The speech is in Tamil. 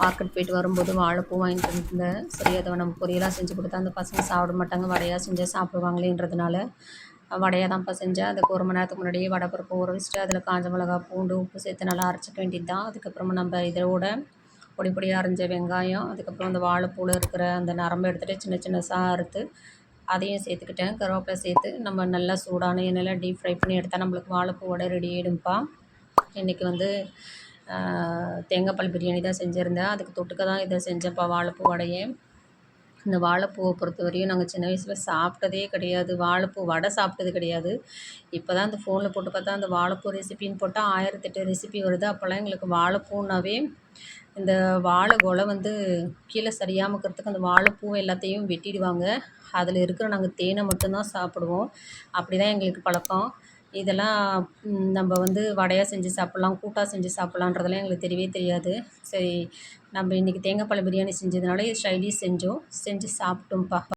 மார்க்கெட் போயிட்டு வரும்போது வாழைப்பூ வாங்கிட்டு வந்திருந்தேன். சரி அதை நம்ம பொரியலாக செஞ்சு கொடுத்தா அந்த பசங்க சாப்பிட மாட்டாங்க, வடையாக செஞ்சால் சாப்பிடுவாங்களேன்றதுனால வடையாக தான்ப்பா செஞ்சேன். அதுக்கு 1 மணி நேரத்துக்கு முன்னாடியே வடைப்பருப்பு ஊற வச்சுட்டு அதில் காஞ்ச மிளகா, பூண்டு, உப்பு சேர்த்து நல்லா அரைச்சிக்க வேண்டியது தான். அதுக்கப்புறமா நம்ம இதோட பொடி பொடியாக அரைஞ்ச வெங்காயம், அதுக்கப்புறம் அந்த வாழைப்பூவில் இருக்கிற அந்த நரம்பை எடுத்துகிட்டு சின்ன சின்னதாக அறுத்து அதையும் சேர்த்துக்கிட்டேன். கருவேப்பிலை சேர்த்து நம்ம நல்லா சூடான எண்ணெயில் டீப் ஃப்ரை பண்ணி எடுத்தால் நம்மளுக்கு வாழைப்பூ வடை ரெடி ஆகிடும்ப்பா. இன்றைக்கி வந்து தேங்காய் பால் பிரியாணி தான் செஞ்சுருந்தேன். அதுக்கு தொட்டுக்க தான் இதை செஞ்சேன்ப்பா, வாழைப்பூ வடையே. இந்த வாழைப்பூவை பொறுத்தவரையும் நாங்கள் சின்ன வயசில் சாப்பிட்டதே கிடையாது, வாழைப்பூ வடை சாப்பிட்டது கிடையாது. இப்போ தான் அந்த ஃபோனில் போட்டு பார்த்தா அந்த வாழைப்பூ ரெசிபின்னு போட்டால் 1008 ரெசிபி வருது. அப்போல்லாம் எங்களுக்கு வாழைப்பூனாவே இந்த வாழை கொலை வந்து கீழே சரியாமல் இருக்கிறதுக்கு அந்த வாழைப்பூவை எல்லாத்தையும் வெட்டிடுவாங்க. அதில் இருக்கிற நாங்கள் தேனை மட்டும்தான் சாப்பிடுவோம். அப்படி தான் எங்களுக்கு பழக்கம். இதெல்லாம் நம்ம வந்து வடையாக செஞ்சு சாப்பிட்லாம், கூட்டாக செஞ்சு சாப்பிட்லான்றதெல்லாம் எங்களுக்கு தெரியவே தெரியாது. சரி, நம்ம இன்றைக்கி தேங்காய் பால் பிரியாணி செஞ்சதுனால இது ஸ்டைலிஷ் செஞ்சோம், செஞ்சு சாப்பிட்டோம்ப்பா.